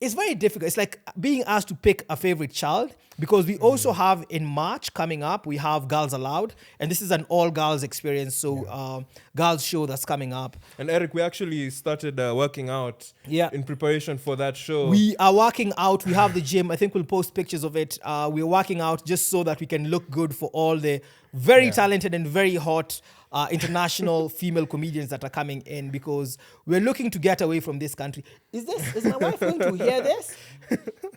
it's very difficult. It's like being asked to pick a favorite child because we also have in March coming up, we have Girls Aloud. And this is an all girls experience. So girls show that's coming up. And Eric, we actually started working out Yeah. in preparation for that show. We are working out. We have the gym. I think we'll post pictures of it. We're working out just so that we can look good for all the very talented and very hot international female comedians that are coming in because we're looking to get away from this country. Is my wife going to hear this?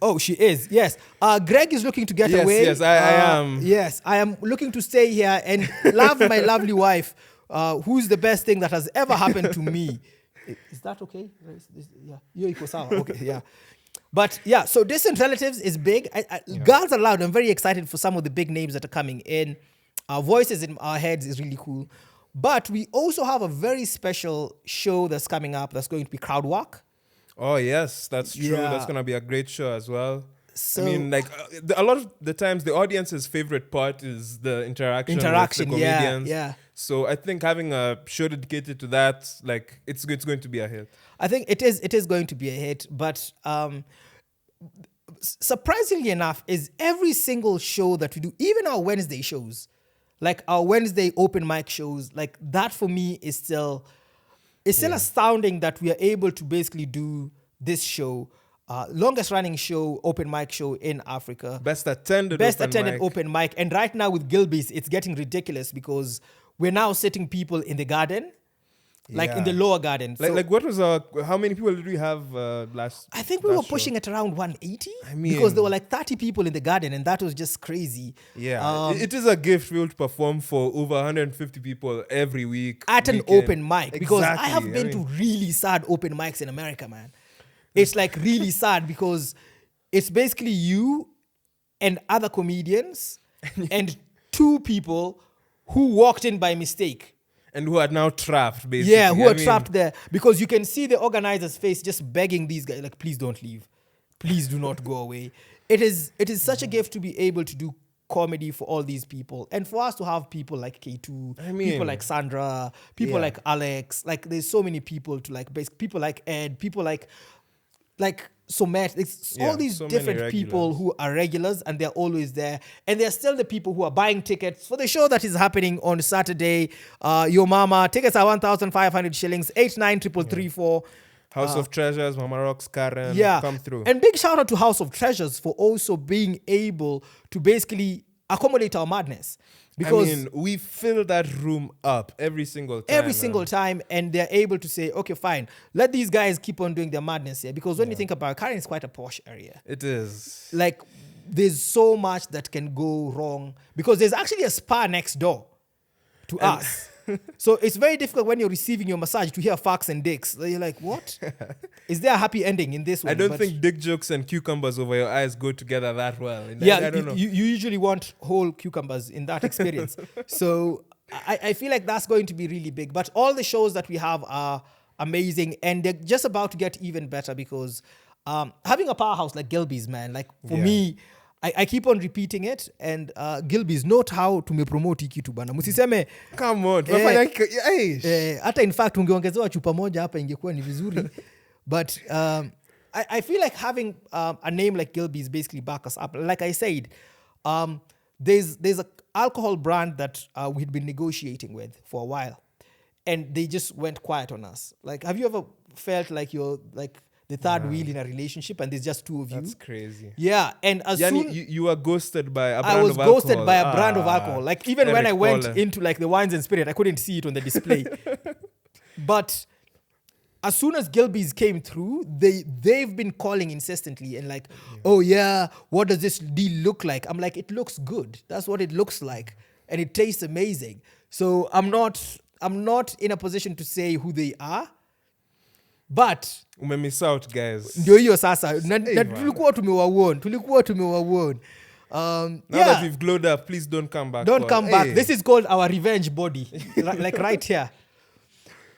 Oh, she is. Yes. Greg is looking to get away. Yes, I am. Yes, I am looking to stay here and love my lovely wife, who's the best thing that has ever happened to me. Is that okay? Yeah. You're equal sound. Okay, yeah. But yeah, so distant relatives is big. Girls Aloud, I'm very excited for some of the big names that are coming in. Voices in our heads is really cool. But we also have a very special show that's coming up that's going to be crowd work. Oh, yes, that's true. Yeah. That's going to be a great show as well. So, I mean, like, a lot of the times, the audience's favorite part is the interaction with the comedians. yeah. So I think having a show dedicated to that, like, it's going to be a hit. I think it is going to be a hit. But surprisingly enough, is every single show that we do, even our Wednesday shows, like our Wednesday open mic shows, like that for me is still astounding that we are able to basically do this show, longest running show, open mic show in Africa. Best attended open mic. And right now with Gilby's, it's getting ridiculous because we're now sitting people in the garden, like in the lower garden. Like what was how many people did we have last? I think we were last pushing show? it around 180. I mean, because there were like 30 people in the garden, and that was just crazy. Yeah, it is a gift to be able to perform for over 150 people every week At an weekend. open mic. Because I Exactly. have been to really sad open mics in America, man. It's like really sad because it's basically you and other comedians and two people who walked in by mistake. and who are now trapped, basically. Yeah, who are trapped there. Because you can see the organizer's face just begging these guys, like, please don't leave. Please do not go away. It is such a gift to be able to do comedy for all these people. And for us to have people like K2, people like Sandra, people like Alex, like there's so many people to like, people like Ed, people like Somet, it's all these so different many people regulars. who are regulars and they're always there. And they're still the people who are buying tickets for the show that is happening on Saturday. Yo Mama, tickets are 1,500 shillings, 893334. House of Treasures, Mama Rocks, Karen, come through. And big shout out to House of Treasures for also being able to basically accommodate our madness. Because I mean, we fill that room up every single time. every single time, and they're able to say, okay, fine, let these guys keep on doing their madness here. Because when you think about it, Karen is quite a posh area. It is. Like, there's so much that can go wrong because there's actually a spa next door to us. So it's very difficult when you're receiving your massage to hear facts and dicks. You're like, what? Is there a happy ending in this one? I don't But think dick jokes and cucumbers over your eyes go together that well. yeah, I don't know. You usually want whole cucumbers in that experience. So I feel like that's going to be really big. But all the shows that we have are amazing, and they're just about to get even better because having a powerhouse like Gilby's, man, like for me, I keep on repeating it, and Gilby's, note how tumepromote hii kitu bana. Msiseme Come on. Hey. hata in fact ungeongezewa chupa moja hapa ingekuwa ni vizuri. But I feel like having a name like Gilby's basically back us up. Like I said, there's a alcohol brand that we'd been negotiating with for a while, and they just went quiet on us. Like, have you ever felt like you're like the third wheel in a relationship and there's just two of you? That's crazy. Yeah, and as soon you were ghosted by a brand I was of alcohol. ghosted by a brand of alcohol. Like, even when Eric I went Paula. into like the wines and spirit, I couldn't see it on the display. But as soon as Gilby's came through, they've been calling insistently and like, oh yeah, what does this deal look like? I'm like, it looks good. That's what it looks like, and it tastes amazing. So I'm not in a position to say who they are, but Miss out, guys. ndio hiyo sasa na tulikuwa tumewawarn. Now that we've glowed up, please don't come back. Don't Paul. come back. Hey. This is called our revenge body, like right here.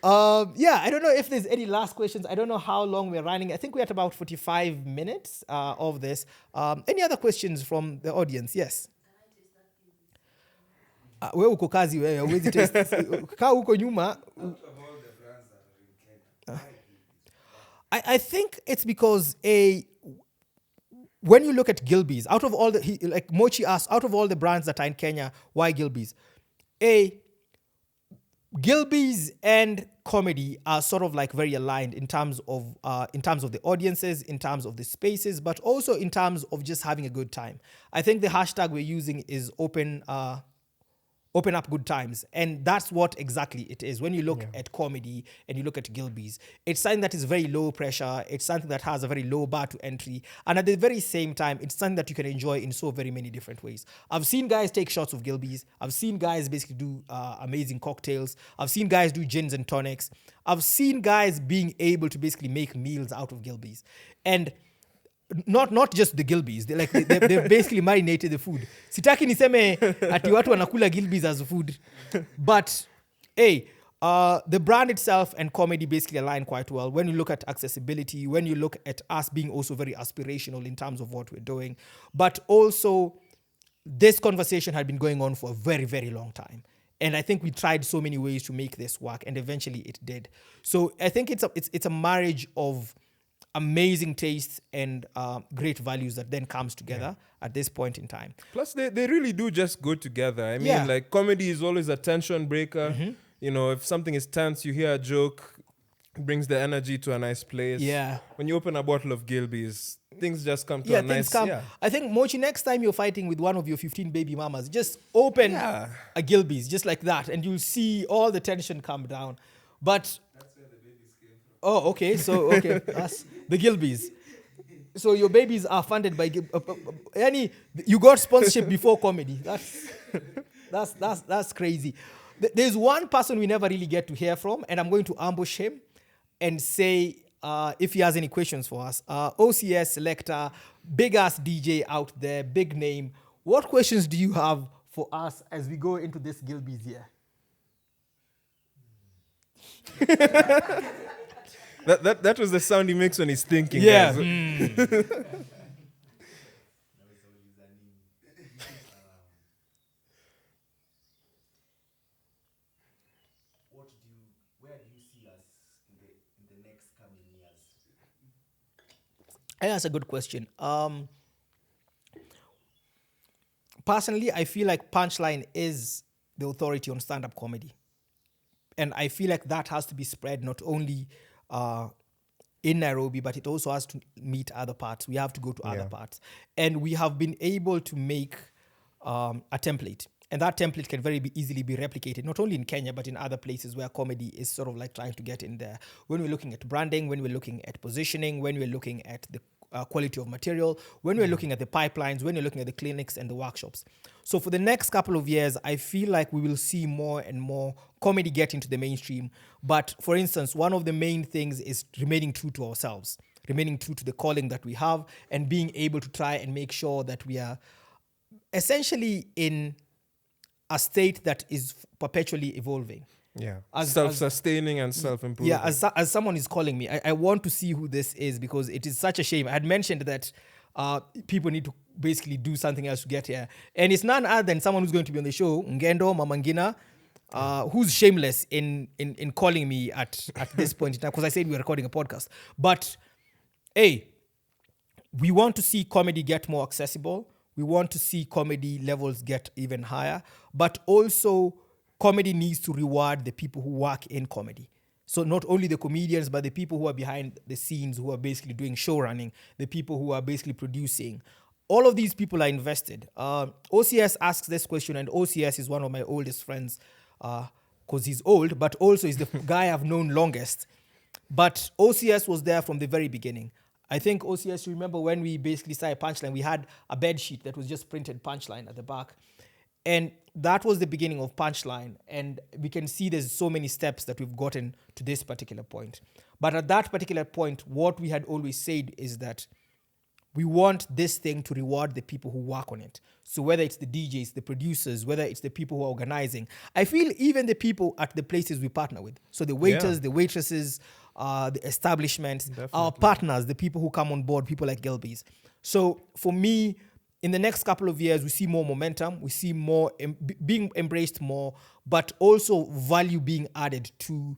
Yeah, I don't know if there's any last questions. I don't know how long we're running. I think we're at about 45 minutes of this. Any other questions from the audience? Yes. Wewe uko kazi wewe, huwezi taste. Kaa huko nyuma. Out of all the brands that are in Kenya, why Gilbey's? I think it's because when you look at Gilbey's, out of all the like Mochi asked, out of all the brands that are in Kenya, why Gilbey's? Gilbey's and comedy are sort of like very aligned in terms of the audiences, in terms of the spaces, but also in terms of just having a good time. I think the hashtag we're using is open up good times, and that's what exactly it is. When you look at comedy and you look at Gilbey's, it's something that is very low pressure. It's something that has a very low bar to entry, and at the very same time, it's something that you can enjoy in so very many different ways. I've seen guys take shots of Gilbey's. I've seen guys basically do amazing cocktails. I've seen guys do gins and tonics. I've seen guys being able to basically make meals out of Gilbey's, and not just the Gilbey's. They've basically marinated the food. Sitaki niseme ati watu wanakula Gilbey's as food, but the brand itself and comedy basically align quite well. When you look at accessibility, when you look at us being also very aspirational in terms of what we're doing, but also this conversation had been going on for a very, very long time. And I think we tried so many ways to make this work, and eventually it did. So I think it's a marriage of amazing taste and great values that then comes together at this point in time. Plus, they really do just go together. I mean, like, comedy is always a tension breaker. Mm-hmm. You know, if something is tense, you hear a joke, it brings the energy to a nice place. Yeah. When you open a bottle of Gilbey's, things just come to a nice... Yeah. I think, Mochi, next time you're fighting with one of your 15 baby mamas, just open a Gilbey's, just like that, and you'll see all the tension come down. But... That's where the babies came from. Oh, okay. So, that's the Gilbey's. So your babies are funded by you got sponsorship before comedy. That's crazy. There's one person we never really get to hear from, and I'm going to ambush him and say if he has any questions for us. OCS selector, big ass DJ out there, big name. What questions do you have for us as we go into this Gilbey's year? That was the sound he makes when he's thinking. Yeah. Guys. Where do you see us in the next coming years? That's a good question. Personally, I feel like Punchline is the authority on stand-up comedy. And I feel like that has to be spread not only in Nairobi, but it also has to meet other parts. We have to go to other parts. And we have been able to make a template. And that template can easily be replicated, not only in Kenya, but in other places where comedy is sort of like trying to get in there. When we're looking at branding, when we're looking at positioning, when we're looking at the quality of material, when we're looking at the pipelines, when we're looking at the clinics and the workshops. So for the next couple of years, I feel like we will see more and more comedy get into the mainstream. But for instance, one of the main things is remaining true to ourselves, remaining true to the calling that we have, and being able to try and make sure that we are essentially in a state that is perpetually evolving. Yeah, self-sustaining and self-improving. Yeah, as someone is calling me, I want to see who this is, because it is such a shame. I had mentioned that people need to basically do something else to get here. And it's none other than someone who's going to be on the show, Ngendo Mamangina, who's shameless in calling me at this point in time, because I said we were recording a podcast. But, hey, we want to see comedy get more accessible. We want to see comedy levels get even higher. But also, comedy needs to reward the people who work in comedy. So not only the comedians, but the people who are behind the scenes, who are basically doing show running, the people who are basically producing. All of these people are invested. OCS asks this question, and OCS is one of my oldest friends because he's old, but also is the guy I've known longest. But OCS was there from the very beginning. I think OCS, you remember when we basically started Punchline, we had a bed sheet that was just printed Punchline at the back. And that was the beginning of Punchline. And we can see there's so many steps that we've gotten to this particular point. But at that particular point, what we had always said is that we want this thing to reward the people who work on it. So whether it's the DJs, the producers, whether it's the people who are organizing, I feel even the people at the places we partner with. So the waiters, the waitresses, the establishments, our partners, the people who come on board, people like Gilby's. So for me, in the next couple of years, we see more momentum, we see more being embraced more, but also value being added to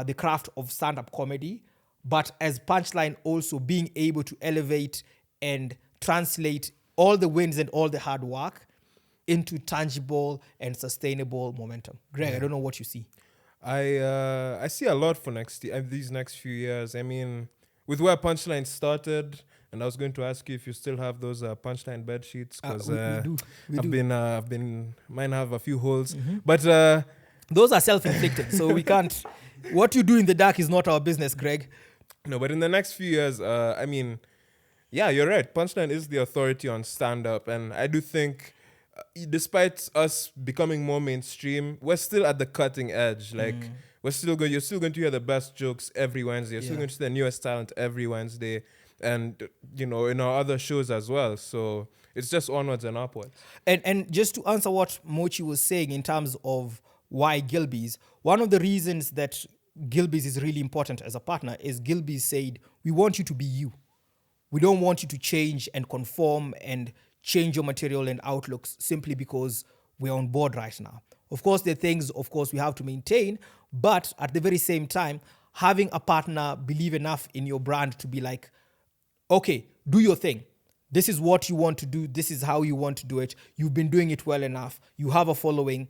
the craft of stand-up comedy. But as Punchline, also being able to elevate and translate all the wins and all the hard work into tangible and sustainable momentum. Greg, I don't know what you see. I see a lot for these next few years. I mean, with where Punchline started, and I was going to ask you if you still have those Punchline bed sheets, because we do. Mine have a few holes, but those are self-inflicted, so we can't. What you do in the dark is not our business, Greg. No, but in the next few years, I mean, yeah, you're right. Punchline is the authority on stand-up, and I do think, despite us becoming more mainstream, we're still at the cutting edge. Like, you're still going to hear the best jokes every Wednesday. You're still going to see the newest talent every Wednesday, and in our other shows as well. So it's just onwards and upwards. And just to answer what Mochi was saying in terms of why Gilby's, one of the reasons that Gilby's is really important as a partner is Gilby's said, we want you to be you. We don't want you to change and conform and change your material and outlooks simply because we're on board right now. Of course, there are things, we have to maintain, but at the very same time, having a partner believe enough in your brand to be like, okay, do your thing. This is what you want to do. This is how you want to do it. You've been doing it well enough. You have a following.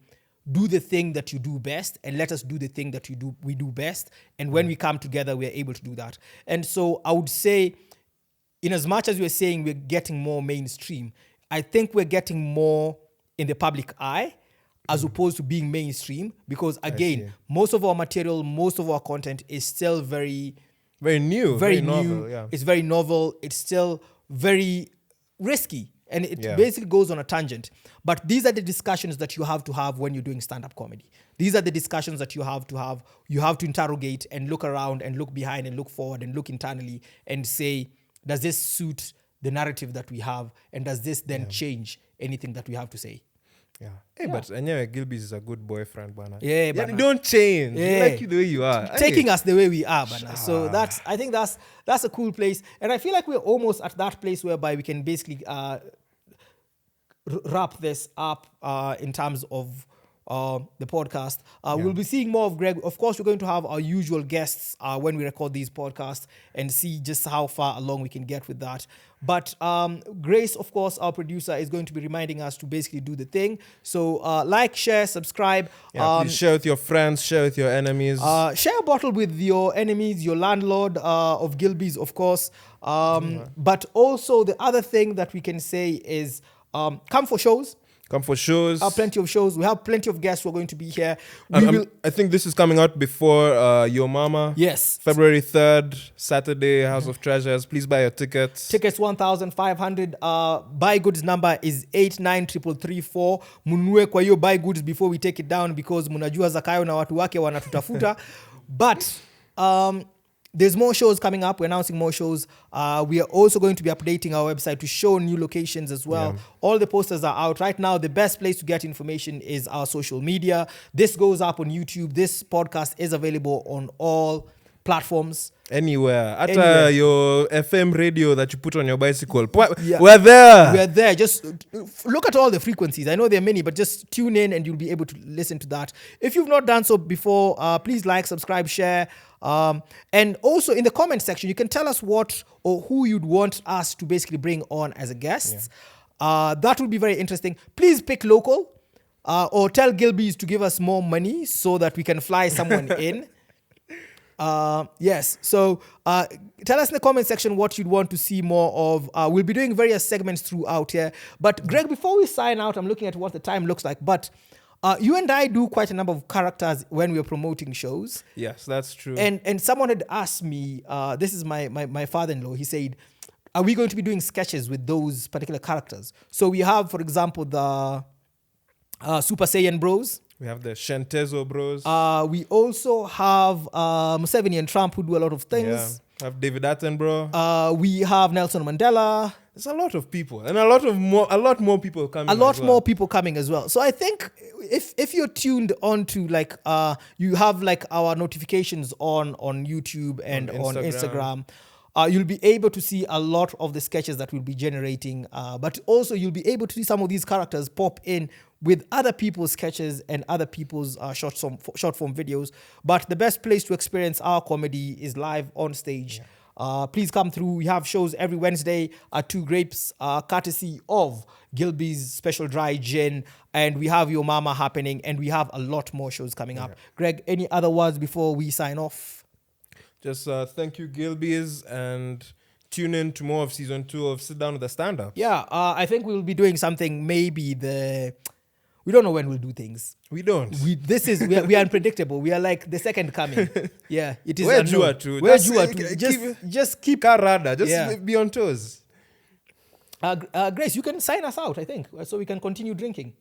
Do the thing that you do best, and let us do the thing that we do best. And when we come together, we are able to do that. And so I would say, in as much as we're saying we're getting more mainstream, I think we're getting more in the public eye as opposed to being mainstream, because again, most of our material, most of our content is still very new. Novel, yeah. It's very novel. It's still very risky. And it basically goes on a tangent. But these are the discussions that you have to have when you're doing stand-up comedy. These are the discussions that you have to have. You have to interrogate and look around and look behind and look forward and look internally and say, does this suit the narrative that we have? And does this then change anything that we have to say? Yeah. Hey, but anyway, Gilby's is a good boyfriend, bana. Yeah, bana. Don't change. Yeah. We like you the way you are. Taking us the way we are, bana. So I think that's a cool place. And I feel like we're almost at that place whereby we can basically wrap this up in terms of the podcast. We'll be seeing more of Greg. Of course, we're going to have our usual guests when we record these podcasts and see just how far along we can get with that. But Grace, of course, our producer, is going to be reminding us to basically do the thing. So like, share, subscribe. Please share with your friends, share with your enemies. Share a bottle with your enemies, your landlord of Gilby's, of course. But also the other thing that we can say is come for shows. Come for shows. Plenty of shows. We have plenty of guests who are going to be here. I think this is coming out before Your Mama. Yes. February 3rd, Saturday, House of Treasures. Please buy your tickets. Tickets 1,500. Buy goods number is 893334. Munue kwa hiyo buy goods before we take it down, because munajua Zakayo na watu wake wanatutafuta. But there's more shows coming up. We're announcing more shows. We are also going to be updating our website to show new locations as well. Yeah. All the posters are out. Right now, the best place to get information is our social media. This goes up on YouTube. This podcast is available on all platforms. Anywhere. At your FM radio that you put on your bicycle. We're there. We're there. Just look at all the frequencies. I know there are many, but just tune in and you'll be able to listen to that. If you've not done so before, please like, subscribe, share. And also in the comment section, you can tell us what or who you'd want us to basically bring on as a guest. That would be very interesting. Please pick local or tell Gilby's to give us more money so that we can fly someone in. Yes. So tell us in the comment section what you'd want to see more of. We'll be doing various segments throughout here. But Greg, before we sign out, I'm looking at what the time looks like. But you and I do quite a number of characters when we're promoting shows. Yes, that's true. And someone had asked me, this is my father-in-law, he said, are we going to be doing sketches with those particular characters? So we have, for example, the Super Saiyan Bros. We have the Shentezo Bros. We also have Museveni and Trump, who do a lot of things. Have David Attenborough. We have Nelson Mandela. There's a lot of people, and a lot more people coming. A lot as well. more people coming as well. So I think if you're tuned on to like you have like our notifications on YouTube and on Instagram, you'll be able to see a lot of the sketches that we'll be generating. But also you'll be able to see some of these characters pop in with other people's sketches and other people's short form videos. But the best place to experience our comedy is live on stage. Please come through. We have shows every Wednesday at Two Grapes, courtesy of Gilby's Special Dry Gin. And we have Your Mama happening. And we have a lot more shows coming up. Greg, any other words before we sign off? Just thank you, Gilby's, and tune in to more of season 2 of Sit Down with the Standups. Yeah, I think we'll be doing something maybe we don't know when we'll do things. We don't. We are unpredictable. We are like the second coming. Yeah, it is. Where unknown. you are to? Where you are to? Just keep. Karada. Just be on toes. Grace, you can sign us out, I think, so we can continue drinking.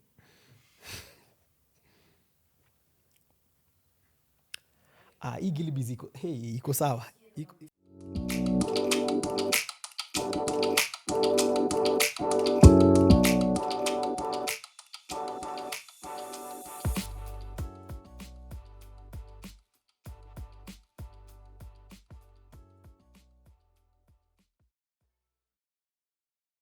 Hii Gilby's iko sawa.